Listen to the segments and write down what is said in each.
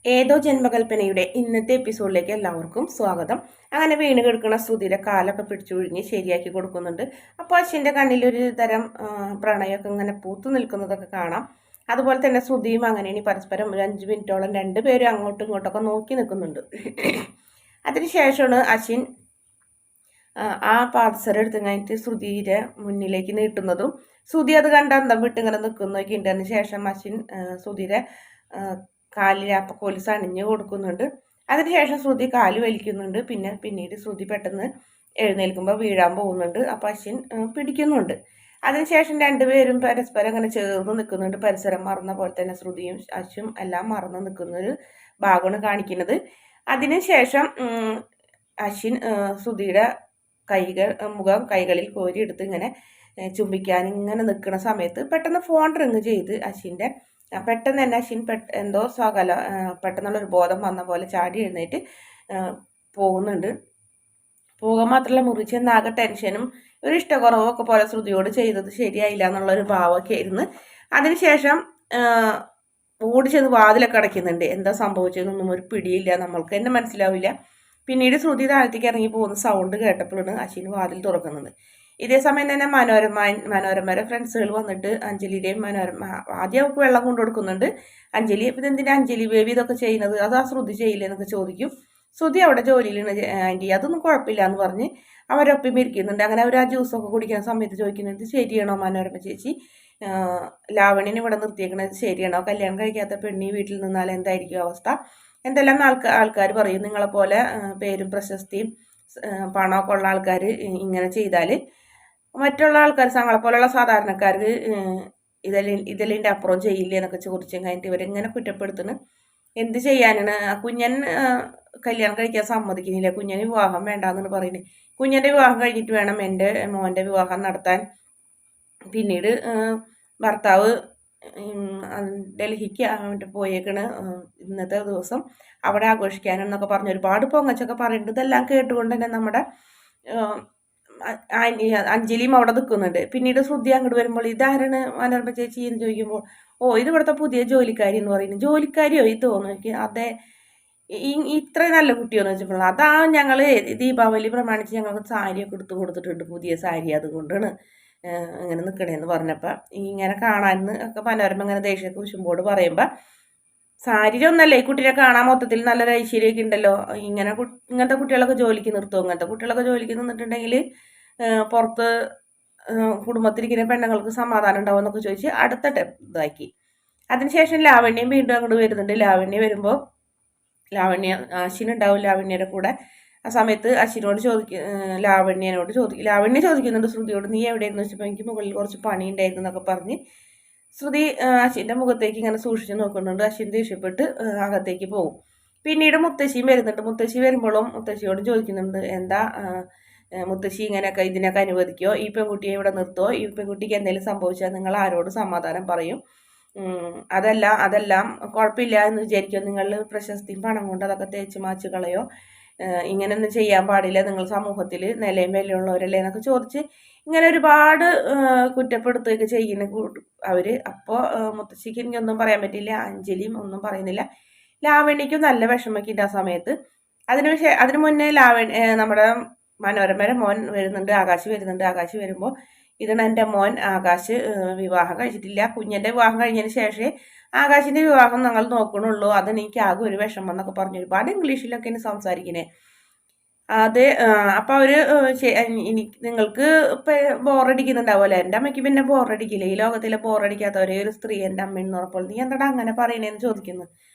ഏതോ ജന്മകൽപ്പനയുടെ ഇന്നത്തെ എപ്പിസോഡിലേക്ക് എല്ലാവർക്കും സ്വാഗതം. അങ്ങനെ വീണ് കിടക്കുന്ന ശ്രുതിയുടെ കാലൊക്കെ പിടിച്ചുഴിഞ്ഞ് ശരിയാക്കി കൊടുക്കുന്നുണ്ട്. അപ്പോൾ അശ്വിൻ്റെ കണ്ണിലൊരു തരം പ്രണയമൊക്കെ ഇങ്ങനെ പൂത്തു നിൽക്കുന്നതൊക്കെ കാണാം. അതുപോലെ തന്നെ ശ്രുതിയും അങ്ങനെയാണ് പരസ്പരം ഒരു 5 മിനിറ്റോളം രണ്ടുപേരും അങ്ങോട്ടും ഇങ്ങോട്ടൊക്കെ നോക്കി നിൽക്കുന്നുണ്ട്. അതിനുശേഷമാണ് അശ്വിൻ ആ പാദസരം എടുത്ത് കഴിഞ്ഞിട്ട് ശ്രുതിയുടെ മുന്നിലേക്ക് നീട്ടുന്നതും ശ്രുതി അത് കണ്ട് അന്തം വിട്ട് ഇങ്ങനെ നിൽക്കുന്നതൊക്കെ ഉണ്ട്. അതിന് ശേഷം അശ്വിൻ ശ്രുതിയുടെ കാലിൽ അപ്പക്കോലിസ് അണിഞ്ഞു കൊടുക്കുന്നുണ്ട്. അതിനുശേഷം ശ്രുതി കാല് വലിക്കുന്നുണ്ട്. പിന്നീട് ശ്രുതി പെട്ടെന്ന് എഴുന്നേൽക്കുമ്പോൾ വീഴാൻ പോകുന്നുണ്ട്. അപ്പോൾ അശ്വിൻ പിടിക്കുന്നുണ്ട്. അതിനുശേഷം രണ്ടുപേരും പരസ്പരം അങ്ങനെ ചേർന്ന് നിൽക്കുന്നുണ്ട്. പരിസരം മറന്ന പോലെ തന്നെ ശ്രുതിയും അശ്വും എല്ലാം മറന്ന് നിൽക്കുന്ന ഒരു ഭാഗമാണ് കാണിക്കുന്നത്. അതിനുശേഷം അശ്വിൻ ശ്രുതിയുടെ മുഖം കൈകളിൽ കോരിയെടുത്ത് ഇങ്ങനെ ചുംബിക്കാൻ ഇങ്ങനെ നിൽക്കുന്ന സമയത്ത് പെട്ടെന്ന് ഫോൺ റിങ് ചെയ്ത് അശ്വിൻ്റെ പെട്ടെന്ന് തന്നെ അശ്വിൻ എന്തോ പെട്ടെന്നുള്ളൊരു ബോധം വന്ന പോലെ ചാടി എഴുന്നേറ്റ് പോകുന്നുണ്ട്. പോകാൻ മാത്രമല്ല മുറിച്ചെന്ന് ആകെ ടെൻഷനും ഒരു ഇഷ്ടക്കുറവും ഒക്കെ പോലെ ശ്രുതിയോട് ചെയ്തത് ശരിയായില്ല എന്നുള്ളൊരു ഭാവമൊക്കെ ആയിരുന്നു. അതിനുശേഷം ഓടി ചെന്ന് വാതിലൊക്കെ അടയ്ക്കുന്നുണ്ട്. എന്താ സംഭവിച്ചതെന്നൊന്നും ഒരു പിടിയില്ല, നമ്മൾക്ക് തന്നെ മനസ്സിലാവില്ല. പിന്നീട് ശ്രുതി താഴത്തേക്ക് ഇറങ്ങി പോകുന്ന സൗണ്ട് കേട്ടപ്പോഴാണ് അശ്വിൻ വാതിൽ തുറക്കുന്നത്. ഇതേ സമയം തന്നെ മനോരമയുടെ ഫ്രണ്ട്സുകൾ വന്നിട്ട് അഞ്ജലിയുടെയും ആദ്യം അവർക്ക് വെള്ളം കൊണ്ടു കൊടുക്കുന്നുണ്ട്. അഞ്ജലി ഇതെന്തിനാ അഞ്ജലി ബേബി ഇതൊക്കെ ചെയ്യുന്നത്, അത് ആ ശ്രുതി ചെയ്യില്ലേ എന്നൊക്കെ ചോദിക്കും. ശ്രുതി അവിടെ ജോലിയിലാണ് ആൻറ്റി, അതൊന്നും കുഴപ്പമില്ല എന്ന് പറഞ്ഞ് അവരൊപ്പം ഇരിക്കുന്നുണ്ട്. അങ്ങനെ അവർ ആ ജ്യൂസൊക്കെ കുടിക്കുന്ന സമയത്ത് ചോദിക്കുന്നത് ശരിയാണോ മനോരമ ചേച്ചി, ലാവണ്യനെ ഇവിടെ നിർത്തിയേക്കുന്നത് ശരിയാണോ, കല്യാണം കഴിക്കാത്ത പെണ്ണി വീട്ടിൽ നിന്നാൽ എന്തായിരിക്കും അവസ്ഥ, എന്തെല്ലാം ആൾക്കാർ പറയും, നിങ്ങളെപ്പോലെ പേരും പ്രശസ്തിയും പണമൊക്കെ ഉള്ള ആൾക്കാർ ഇങ്ങനെ ചെയ്താൽ മറ്റുള്ള ആൾക്കാർ ഞങ്ങളെപ്പോലുള്ള സാധാരണക്കാർക്ക് ഇതിലിൻ്റെ അപ്പുറം ചെയ്യില്ല എന്നൊക്കെ ചോദിച്ചും കഴിഞ്ഞിട്ട് ഇവരിങ്ങനെ കുറ്റപ്പെടുത്തുന്നു. എന്ത് ചെയ്യാനാണ്, കുഞ്ഞൻ കല്യാണം കഴിക്കാൻ സമ്മതിക്കുന്നില്ല, കുഞ്ഞന് വിവാഹം വേണ്ടാന്ന് പറയുന്നത്, കുഞ്ഞൻ്റെ വിവാഹം കഴിഞ്ഞിട്ട് വേണം എൻ്റെ മോൻ്റെ വിവാഹം നടത്താൻ, പിന്നീട് ഭർത്താവ് ഡൽഹിക്ക് പോയേക്കണ് ഇന്നത്തെ ദിവസം അവിടെ ആഘോഷിക്കാനെന്നൊക്കെ പറഞ്ഞ് ഒരുപാട് പൊങ്ങച്ചൊക്കെ പറയുന്നുണ്ട്. ഇതെല്ലാം കേട്ടുകൊണ്ട് തന്നെ നമ്മുടെ അഞ്ജലിയും അവിടെ നിൽക്കുന്നുണ്ട്. പിന്നീട് ശ്രുതി അങ്ങോട്ട് വരുമ്പോൾ ഇതാരാണ് മനോരമ ചേച്ചി എന്ന് ചോദിക്കുമ്പോൾ ഇത് ഇവിടുത്തെ പുതിയ ജോലിക്കാരി എന്ന് പറയുന്നത്. ജോലിക്കാരിയോ ഇത് തോന്നുന്നു, അതെ ഇത്ര നല്ല കുട്ടിയോന്ന് വെച്ചപ്പോൾ അതാ ഞങ്ങൾ ദീപാവലി പ്രമാണിച്ച് ഞങ്ങൾക്ക് സാരിയൊക്കെ എടുത്ത് കൊടുത്തിട്ടുണ്ട്, പുതിയ സാരി, അതുകൊണ്ടാണ് ഇങ്ങനെ നിൽക്കണേന്ന് പറഞ്ഞപ്പോൾ ഇങ്ങനെ കാണാമെന്ന് ഒക്കെ മനോരമ ഇങ്ങനെ ദേഷ്യമൊക്കെ കുശുമ്പോട് പറയുമ്പോൾ സാരിയൊന്നല്ലേ ഈ കുട്ടീനെ കാണാൻ മൊത്തത്തിൽ നല്ലൊരു ഐശ്വര്യമൊക്കെ ഉണ്ടല്ലോ, ഇങ്ങനത്തെ കുട്ടികളൊക്കെ ജോലിക്ക് നിർത്തുമോ, ഇങ്ങനത്തെ കുട്ടികളൊക്കെ ജോലിക്ക് നിന്നിട്ടുണ്ടെങ്കിൽ പുറത്ത് കുടുംബത്തിരിക്കുന്ന പെണ്ണുങ്ങൾക്ക് സമാധാനം ഉണ്ടാവും എന്നൊക്കെ ചോദിച്ച് അടുത്ത ഇതാക്കി. അതിനുശേഷം ലാവണ്യം വീണ്ടും അങ്ങോട്ട് വരുന്നുണ്ട്. ലാവണ്യ വരുമ്പോൾ അശ്വിനുണ്ടാവും ലാവണ്യയുടെ കൂടെ. ആ സമയത്ത് അശ്വിനോട് ലാവണ്യ ചോദിക്കുന്നുണ്ട് ശ്രുതിയോട്, നീ എവിടെയെന്ന് വെച്ചപ്പോൾ എനിക്ക് മുകളിൽ കുറച്ച് പണി ഉണ്ടായിരുന്നു എന്നൊക്കെ പറഞ്ഞ് ശ്രുതി അശ്വിൻ്റെ മുഖത്തേക്ക് ഇങ്ങനെ സൂക്ഷിച്ച് നോക്കുന്നുണ്ട്. അശ്വിൻ ദേഷ്യപ്പെട്ട് അകത്തേക്ക് പോകും. പിന്നീട് മുത്തശ്ശിയും വരുന്നുണ്ട്. മുത്തശ്ശി വരുമ്പോഴും മുത്തശ്ശിയോട് ചോദിക്കുന്നുണ്ട്, എന്താ മുത്തശ്ശി ഇതിനൊക്കെ അനുവദിക്കോ, ഈ പെൺകുട്ടിയെ ഇവിടെ നിർത്തുമോ, ഈ പെൺകുട്ടിക്ക് എന്തെങ്കിലും സംഭവിച്ചാൽ നിങ്ങൾ ആരോട് സമാധാനം പറയും, അതെല്ലാം കുഴപ്പമില്ല എന്ന് വിചാരിക്കും, നിങ്ങൾ പ്രശസ്തിയും പണം കൊണ്ട് അതൊക്കെ തേച്ച് മാച്ച് കളയോ, ഇങ്ങനെയൊന്നും ചെയ്യാൻ പാടില്ല, നിങ്ങൾ സമൂഹത്തിൽ നിലയും വിലയുള്ളവരല്ലേ എന്നൊക്കെ ചോദിച്ച് ഇങ്ങനെ ഒരുപാട് കുറ്റപ്പെടുത്തുകയൊക്കെ ചെയ്യുന്ന അവർ. അപ്പോൾ മുത്തശ്ശിക്ക് എനിക്കൊന്നും പറയാൻ പറ്റില്ല, അഞ്ജലിയും ഒന്നും പറയുന്നില്ല. ലാവണ്യയ്ക്കും നല്ല വിഷമൊക്കെ ഉണ്ട് ആ സമയത്ത്. അതിനു മുന്നേ നമ്മുടെ മനോരമയുടെ മോൻ വരുന്നുണ്ട്, ആകാശ് വരുന്നുണ്ട്. ആകാശ് വരുമ്പോൾ ഇതാണ് എൻ്റെ മോൻ ആകാശ്, വിവാഹം കഴിച്ചിട്ടില്ല, കുഞ്ഞൻ്റെ വിവാഹം കഴിഞ്ഞതിന് ശേഷമേ ആകാശിൻ്റെ വിവാഹം ഞങ്ങൾ നോക്കണുള്ളൂ, അതെനിക്ക് ആകെ ഒരു വിഷമം എന്നൊക്കെ പറഞ്ഞു ഒരുപാട് ഇംഗ്ലീഷിലൊക്കെയാണ് സംസാരിക്കുന്നത്. അത് അപ്പം അവർ നിങ്ങൾക്ക് ഇപ്പം ബോറടിക്കുന്നുണ്ടാവുമല്ലോ, എൻ്റെ അമ്മയ്ക്ക് പിന്നെ ബോറടിക്കില്ല, ഈ ലോകത്തിലെ ബോറടിക്കാത്ത ഒരേ ഒരു സ്ത്രീ എൻ്റെ അമ്മയെന്ന് പറഞ്ഞപ്പോൾ നീ എന്താടാ അങ്ങനെ പറയണേന്ന് ചോദിക്കുന്നു.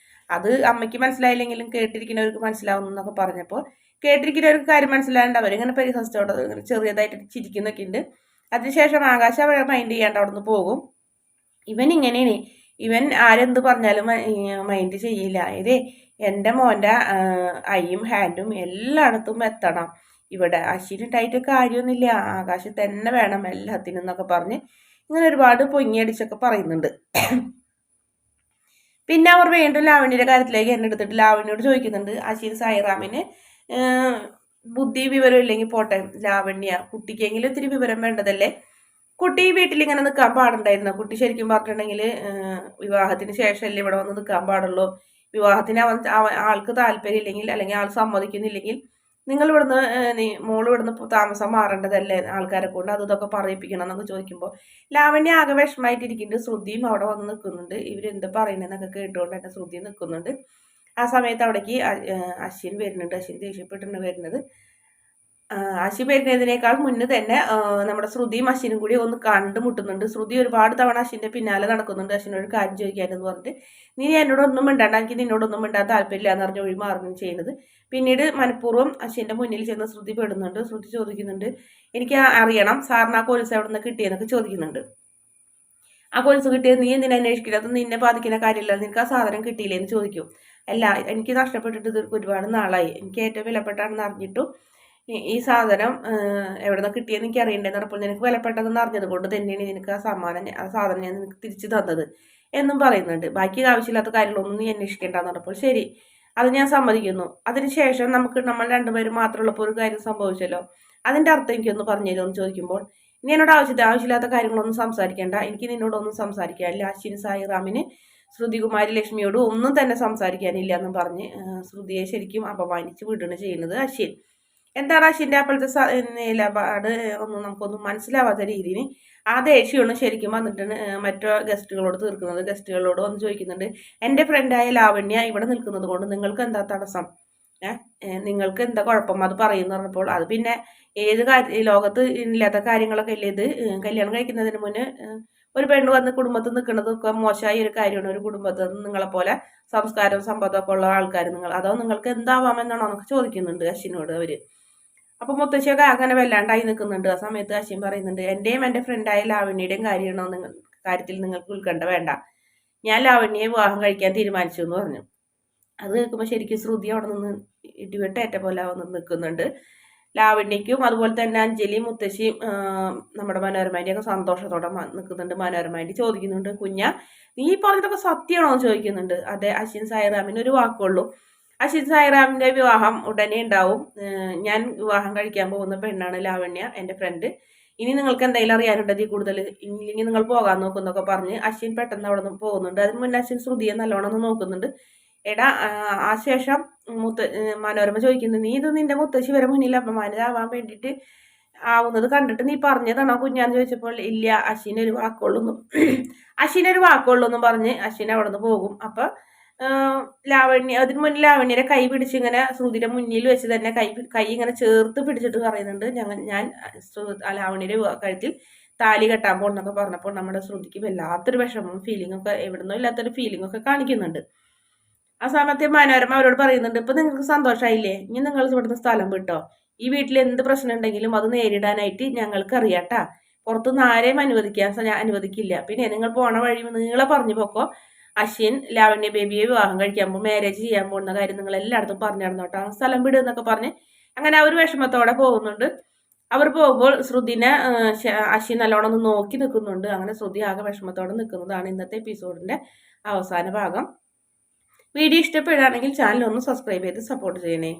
അത് അമ്മയ്ക്ക് മനസ്സിലായില്ലെങ്കിലും കേട്ടിരിക്കുന്നവർക്ക് മനസ്സിലാവുന്നു എന്നൊക്കെ പറഞ്ഞപ്പോൾ കേട്ടിരിക്കുന്നവർക്ക് കാര്യം മനസ്സിലാണ്ട് അവരിങ്ങനെ പരിഹസിച്ചോടെ ചെറിയതായിട്ട് ചിരിക്കുന്നൊക്കെ ഉണ്ട്. അതിനുശേഷം ആകാശം അവരെ മൈൻഡ് ചെയ്യാണ്ട് അവിടെ നിന്ന് പോകും. ഇവൻ ഇങ്ങനെയാണ്, ഇവൻ ആരെന്ത് പറഞ്ഞാലും മൈൻഡ് ചെയ്യില്ല. എൻ്റെ മോൻ്റെ ഐയും ഹാൻഡും എല്ലായിടത്തും എത്തണം, ഇവിടെ അശ്വിനുണ്ടായിട്ട് കാര്യമൊന്നുമില്ല, ആകാശം തന്നെ വേണം എല്ലാത്തിനും എന്നൊക്കെ പറഞ്ഞ് ഇങ്ങനെ ഒരുപാട് പൊങ്ങിയടിച്ചൊക്കെ പറയുന്നുണ്ട്. പിന്നെ അവർ വീണ്ടും ലാവണ്യയുടെ കാര്യത്തിലേക്ക് എന്നെ എടുത്തിട്ട് ലാവണ്യോട് ചോദിക്കുന്നുണ്ട്, അശ്വിൻ സായിറാമിന് ബുദ്ധി വിവരം ഇല്ലെങ്കിൽ പോട്ടെ, ലാവണ്യ കുട്ടിക്കെങ്കിലും ഇത്തിരി വിവരം വേണ്ടതല്ലേ, കുട്ടി വീട്ടിൽ ഇങ്ങനെ നിൽക്കാൻ പാടുണ്ടായിരുന്നു, കുട്ടി ശരിക്കും പറഞ്ഞിട്ടുണ്ടെങ്കിൽ വിവാഹത്തിന് ശേഷമല്ലേ ഇവിടെ വന്ന് നിൽക്കാൻ പാടുള്ളൂ, വിവാഹത്തിന് ആൾക്ക് താല്പര്യം ഇല്ലെങ്കിൽ അല്ലെങ്കിൽ ആൾ സമ്മതിക്കുന്നില്ലെങ്കിൽ നിങ്ങൾ ഇവിടുന്ന് മോള് ഇവിടുന്ന് താമസം മാറേണ്ടതല്ലേ ആൾക്കാരെ കൊണ്ട് ഇതൊക്കെ പറയിപ്പിക്കണം എന്നൊക്കെ ചോദിക്കുമ്പോൾ ലാവണ്യ ആകെ വിഷമമായിട്ടിരിക്കുന്നുണ്ട്. ശ്രുതിയും അവിടെ വന്ന് നിൽക്കുന്നുണ്ട്. ഇവരെന്ത് പറയുന്നതെന്നൊക്കെ കേട്ടുകൊണ്ട് തന്നെ ശ്രുതി നിൽക്കുന്നുണ്ട്. ആ സമയത്ത് അവിടേക്ക് അശ്വിൻ വരുന്നുണ്ട്. അശ്വിൻ ദേഷ്യപ്പെട്ടിട്ട് വരുന്നത്. അശ്വിൻ വരുന്നതിനേക്കാൾ മുന്നേ തന്നെ നമ്മുടെ ശ്രുതിയും അശ്വിനും കൂടി ഒന്ന് കണ്ടുമുട്ടുന്നുണ്ട്. ശ്രുതി ഒരുപാട് തവണ അശ്വിൻ്റെ പിന്നാലെ നടക്കുന്നുണ്ട്. അശ്വിനോട് കാര്യം ചോദിക്കാനെന്ന് പറഞ്ഞിട്ട് നീ എന്നോടൊന്നും മിണ്ടാണ്ട്, എനിക്ക് നിന്നോടൊന്നും മിണ്ടാൻ താല്പര്യമില്ല എന്ന് പറഞ്ഞ് ഒഴി മാറുകയും ചെയ്യുന്നത്. പിന്നീട് മനഃപൂർവ്വം അശ്വിൻ്റെ മുന്നിൽ ചെന്ന് ശ്രുതി പെടുന്നുണ്ട്. ശ്രുതി ചോദിക്കുന്നുണ്ട്, എനിക്ക് അറിയണം സാറിന് ആ കൊലുസ് എവിടെ നിന്ന് കിട്ടിയെന്നൊക്കെ ചോദിക്കുന്നുണ്ട്. ആ കൊലുസ് കിട്ടിയത് നീ എന്തിനാ അന്വേഷിക്കില്ല, അത് നിന്നെ ബാധിക്കുന്ന കാര്യമില്ല, നിനക്ക് ആ സാധനം കിട്ടിയില്ലേ എന്ന് ചോദിക്കും. അല്ല, എനിക്ക് നഷ്ടപ്പെട്ടിട്ട് ഇത് ഒരുപാട് നാളായി, എനിക്ക് ഏറ്റവും വിലപ്പെട്ടാണെന്ന് അറിഞ്ഞിട്ടും ഈ സാധനം എവിടെ നിന്ന് കിട്ടിയെന്ന് എനിക്ക് അറിയണ്ടേന്ന് പറഞ്ഞപ്പോൾ നിനക്ക് വിലപ്പെട്ടതെന്ന് അറിഞ്ഞത് കൊണ്ട് തന്നെയാണ് നിനക്ക് ആ സാധനം ഞാൻ നിനക്ക് തിരിച്ചു തന്നത് എന്നും പറയുന്നുണ്ട്. ബാക്കി ആവശ്യമില്ലാത്ത കാര്യങ്ങളൊന്നും നീ അന്വേഷിക്കേണ്ടെന്ന് പറഞ്ഞപ്പോൾ ശരി, അത് ഞാൻ സമ്മതിക്കുന്നു. അതിനുശേഷം നമ്മൾ രണ്ടുപേരും മാത്രമുള്ളപ്പോൾ ഒരു കാര്യം സംഭവിച്ചല്ലോ, അതിൻ്റെ അർത്ഥം എനിക്കൊന്ന് പറഞ്ഞു തരുമെന്ന് ചോദിക്കുമ്പോൾ നീ എന്നോട് ആവശ്യമില്ലാത്ത കാര്യങ്ങളൊന്നും സംസാരിക്കേണ്ട, എനിക്ക് നിന്നോടൊന്നും സംസാരിക്കാനില്ല. അശ്വിൻ സായിറാമിന് ശ്രുതികുമാരി ലക്ഷ്മിയോട് ഒന്നും തന്നെ സംസാരിക്കാനില്ല എന്നും പറഞ്ഞ് ശ്രുതിയെ ശരിക്കും അപമാനിച്ച് വിടുകയാണ് ചെയ്യുന്നത് അശ്വിൻ. എന്താണ് അശ്വിൻ്റെ അപ്പോഴത്തെ നിലപാട് ഒന്നും നമുക്കൊന്നും മനസ്സിലാവാത്ത രീതിയിൽ ആ ദേഷ്യമാണ് ശരിക്കും വന്നിട്ട് മറ്റു ഗസ്റ്റുകളോട് തീർക്കുന്നത്. ഗസ്റ്റുകളോട് വന്ന് ചോദിക്കുന്നുണ്ട്, എൻ്റെ ഫ്രണ്ടായ ലാവണ്യ ഇവിടെ നിൽക്കുന്നത് കൊണ്ട് നിങ്ങൾക്ക് എന്താ തടസ്സം, നിങ്ങൾക്ക് എന്താ കുഴപ്പം, അത് പറയുന്നു പറഞ്ഞപ്പോൾ അത് പിന്നെ ഏത് ലോകത്ത് ഇല്ലാത്ത കാര്യങ്ങളൊക്കെ അല്ലേ ഇത്. കല്യാണം കഴിക്കുന്നതിന് മുന്നേ ഒരു പെണ്ണ് വന്ന് കുടുംബത്തിൽ നിൽക്കുന്നതൊക്കെ മോശമായ ഒരു കാര്യമാണ്. ഒരു കുടുംബത്തിൽ നിങ്ങളെപ്പോലെ സംസ്കാരവും സമ്പത്തൊക്കെ ഉള്ള ആൾക്കാർ അതോ നിങ്ങൾക്ക് എന്താവാമെന്നാണോ എന്നൊക്കെ ചോദിക്കുന്നുണ്ട് അശ്വിനോട് അവര്. അപ്പൊ മുത്തശ്ശിയൊക്കെ അങ്ങനെ വല്ലാണ്ടായി നിൽക്കുന്നുണ്ട്. ആ സമയത്ത് അശ്വിൻ പറയുന്നുണ്ട്, എൻ്റെയും എൻ്റെ ഫ്രണ്ടായ ലാവണ്യയുടെയും കാര്യത്തിൽ നിങ്ങൾക്ക് ഉത്കണ്ഠ വേണ്ട, ഞാൻ ലാവണ്യയെ വിവാഹം കഴിക്കാൻ തീരുമാനിച്ചു എന്ന് പറഞ്ഞു. അത് കേൾക്കുമ്പോൾ ശരിക്കും ശ്രുതി അവിടെ നിന്ന് ഇടിവെട്ടേറ്റ പോലെ വന്ന് നിൽക്കുന്നുണ്ട്. ലാവണ്യയ്ക്കും അതുപോലെ തന്നെ അഞ്ജലിയും മുത്തശ്ശിയും നമ്മുടെ മനോരമേൻ്റെയൊക്കെ സന്തോഷത്തോടെ നിൽക്കുന്നുണ്ട്. മനോരമേൻ്റെ ചോദിക്കുന്നുണ്ട്, കുഞ്ഞ നീ പറഞ്ഞതൊക്കെ സത്യമാണോ എന്ന് ചോദിക്കുന്നുണ്ട്. അതെ, അശ്വിൻ സായിറാമിന് ഒരു വാക്കുള്ളൂ, അശ്വിൻ സായിറാമിൻ്റെ വിവാഹം ഉടനെ ഉണ്ടാവും. ഞാൻ വിവാഹം കഴിക്കാൻ പോകുന്ന പെണ്ണാണ് ലാവണ്യ, എൻ്റെ ഫ്രണ്ട്. ഇനി നിങ്ങൾക്ക് എന്തെങ്കിലും അറിയാനുണ്ടെങ്കിൽ കൂടുതൽ, ഇല്ലെങ്കിൽ നിങ്ങൾ പോകാൻ നോക്കുന്നൊക്കെ പറഞ്ഞ് അശ്വിൻ പെട്ടെന്ന് അവിടെ നിന്ന് പോകുന്നുണ്ട്. അതിന് മുന്നേ അശ്വിൻ ശ്രുതിയെ നല്ലോണം ഒന്ന് നോക്കുന്നുണ്ട്. എടാ, ആ ശേഷം മനോരമ ചോദിക്കുന്നത്, നീ ഇത് നിന്റെ മുത്തശ്ശി വരെ മുന്നിൽ അപമാനിതമാവാൻ വേണ്ടിയിട്ട് ആവുന്നത് കണ്ടിട്ട് നീ പറഞ്ഞതാണോ കുഞ്ഞാന്ന് ചോദിച്ചപ്പോൾ ഇല്ല, അശ്വിനൊരു വാക്കുള്ളൂന്നും പറഞ്ഞ് അശ്വിൻ അവിടെ നിന്ന് പോകും. അപ്പൊ ലാവണ്യ അതിന് മുന്നിൽ ലാവണ്യരെ കൈ പിടിച്ച് ഇങ്ങനെ ശ്രുതിയുടെ മുന്നിൽ വെച്ച് തന്നെ കൈ ഇങ്ങനെ ചേർത്ത് പിടിച്ചിട്ട് പറയുന്നുണ്ട്, ഞാൻ ലാവണ്യയുടെ കഴുത്തിൽ താലി കെട്ടാൻ പോകുന്നൊക്കെ പറഞ്ഞപ്പോൾ നമ്മുടെ ശ്രുതിക്ക് വല്ലാത്തൊരു വിഷമം ഫീലിംഗ് ഒക്കെ എവിടുന്നോ ഇല്ലാത്തൊരു ഫീലിംഗ് ഒക്കെ കാണിക്കുന്നുണ്ട്. ആ സമയത്ത് മനോരമ അവരോട് പറയുന്നുണ്ട്, ഇപ്പൊ നിങ്ങൾക്ക് സന്തോഷമായില്ലേ, ഇനി നിങ്ങൾ ഇവിടുന്ന് സ്ഥലം വിട്ടോ, ഈ വീട്ടിൽ എന്ത് പ്രശ്നം ഉണ്ടെങ്കിലും അത് നേരിടാനായിട്ട് ഞങ്ങൾക്ക് അറിയാട്ടാ, പുറത്തുനിന്ന് ആരെയും അനുവദിക്കില്ല. പിന്നെ നിങ്ങൾ പോണ വഴി നിങ്ങളെ പറഞ്ഞു പോക്കോ, അശ്വിൻ ലാവണ്യ ബേബിയെ വിവാഹം കഴിക്കാൻ മാരേജ് ചെയ്യാൻ പോകുന്ന കാര്യം നിങ്ങൾ എല്ലായിടത്തും പറഞ്ഞു നടന്നോട്ടോ, സ്ഥലം വിടുക എന്നൊക്കെ പറഞ്ഞ് അങ്ങനെ അവർ വിഷമത്തോടെ പോകുന്നുണ്ട്. അവർ പോകുമ്പോൾ ശ്രുതിനെ അശ്വിൻ നല്ലോണം ഒന്ന് നോക്കി നിൽക്കുന്നുണ്ട്. അങ്ങനെ ശ്രുതി ആകെ വിഷമത്തോടെ നിൽക്കുന്നതാണ് ഇന്നത്തെ എപ്പിസോഡിന്റെ അവസാന ഭാഗം. വീഡിയോ ഇഷ്ടപ്പെടുകയാണെങ്കിൽ ചാനൽ ഒന്ന് സബ്സ്ക്രൈബ് ചെയ്ത് സപ്പോർട്ട് ചെയ്യണേ.